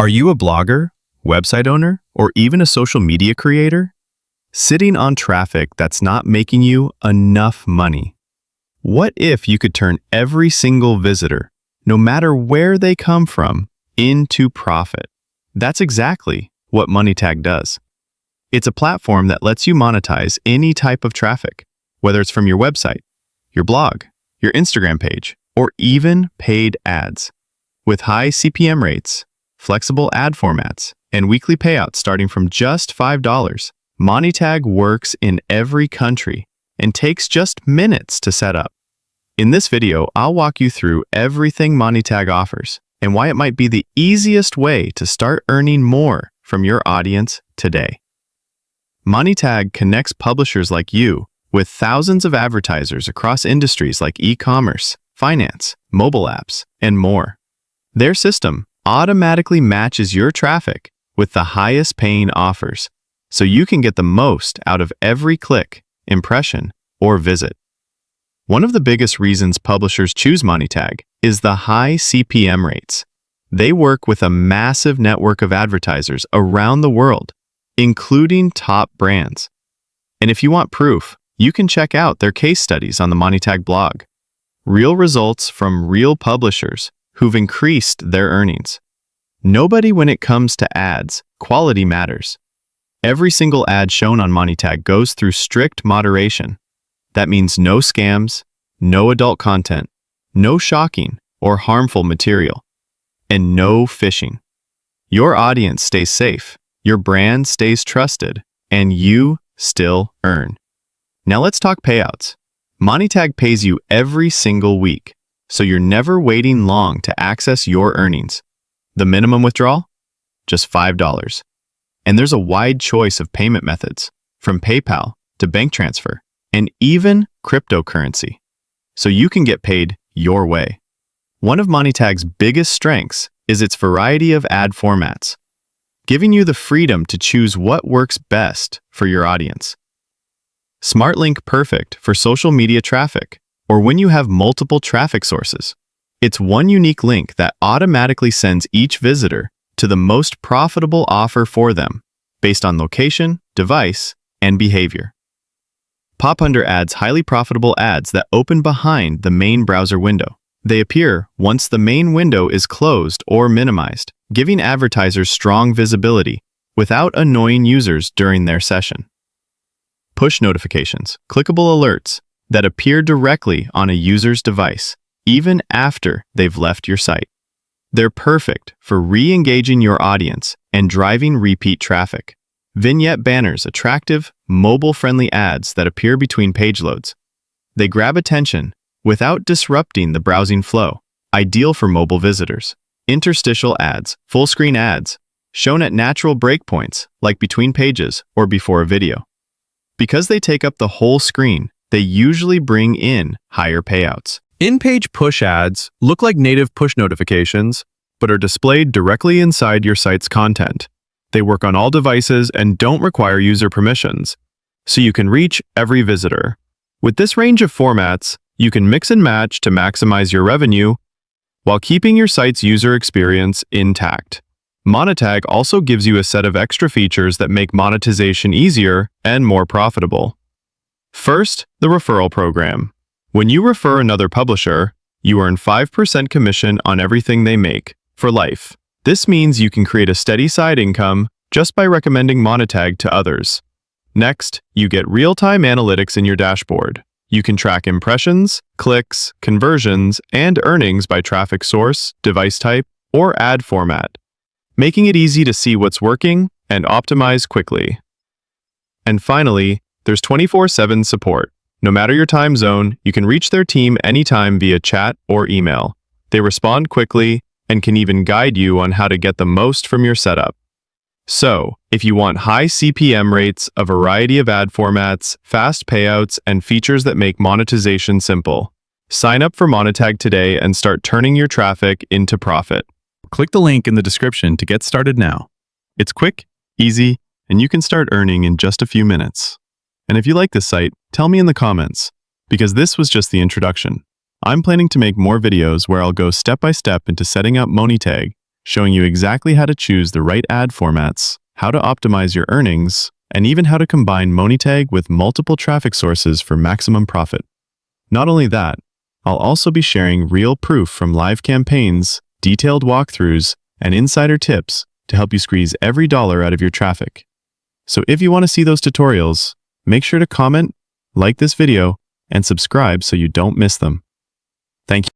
Are you a blogger, website owner, or even a social media creator? Sitting on traffic that's not making you enough money. What if you could turn every single visitor, no matter where they come from, into profit? That's exactly what Monetag does. It's a platform that lets you monetize any type of traffic, whether it's from your website, your blog, your Instagram page, or even paid ads. With high CPM rates, flexible ad formats, and weekly payouts starting from just $5, Monetag works in every country and takes just minutes to set up. In this video, I'll walk you through everything Monetag offers and why it might be the easiest way to start earning more from your audience today. Monetag connects publishers like you with thousands of advertisers across industries like e-commerce, finance, mobile apps, and more. Their system automatically matches your traffic with the highest paying offers, so you can get the most out of every click, impression, or visit. One of the biggest reasons publishers choose Monetag is the high CPM rates. They work with a massive network of advertisers around the world, including top brands. And if you want proof, you can check out their case studies on the Monetag blog. Real results from real publishers who've increased their earnings. Nobody when it comes to ads, quality matters. Every single ad shown on Monetag goes through strict moderation. That means no scams, no adult content, no shocking or harmful material, and no phishing. Your audience stays safe, your brand stays trusted, and you still earn. Now let's talk payouts. Monetag pays you every single week, so you're never waiting long to access your earnings. The minimum withdrawal? Just $5. And there's a wide choice of payment methods, from PayPal to bank transfer, and even cryptocurrency, so you can get paid your way. One of Monetag's biggest strengths is its variety of ad formats, giving you the freedom to choose what works best for your audience. Smart Link perfect for social media traffic, or when you have multiple traffic sources. It's one unique link that automatically sends each visitor to the most profitable offer for them, based on location, device, and behavior. Pop Under adds highly profitable ads that open behind the main browser window. They appear once the main window is closed or minimized, giving advertisers strong visibility without annoying users during their session. Push notifications, clickable alerts that appear directly on a user's device, even after they've left your site. They're perfect for re-engaging your audience and driving repeat traffic. Vignette banners, attractive, mobile-friendly ads that appear between page loads. They grab attention without disrupting the browsing flow, ideal for mobile visitors. Interstitial ads, full-screen ads, shown at natural breakpoints, like between pages or before a video. Because they take up the whole screen, they usually bring in higher payouts. In-page push ads look like native push notifications, but are displayed directly inside your site's content. They work on all devices and don't require user permissions, so you can reach every visitor. With this range of formats, you can mix and match to maximize your revenue while keeping your site's user experience intact. Monetag also gives you a set of extra features that make monetization easier and more profitable. First, the referral program. When you refer another publisher, you earn 5% commission on everything they make, for life. This means you can create a steady side income just by recommending Monetag to others. Next, you get real-time analytics in your dashboard. You can track impressions, clicks, conversions, and earnings by traffic source, device type, or ad format, making it easy to see what's working and optimize quickly. And finally, there's 24/7 support. No matter your time zone, you can reach their team anytime via chat or email. They respond quickly and can even guide you on how to get the most from your setup. So, if you want high CPM rates, a variety of ad formats, fast payouts, and features that make monetization simple, sign up for Monetag today and start turning your traffic into profit. Click the link in the description to get started now. It's quick, easy, and you can start earning in just a few minutes. And if you like this site, tell me in the comments, because this was just the introduction. I'm planning to make more videos where I'll go step by step into setting up Monetag showing you exactly how to choose the right ad formats, how to optimize your earnings, and even how to combine Monetag with multiple traffic sources for maximum profit. Not only that, I'll also be sharing real proof from live campaigns, detailed walkthroughs, and insider tips to help you squeeze every dollar out of your traffic. So if you want to see those tutorials, make sure to comment, like this video, and subscribe so you don't miss them. Thank you.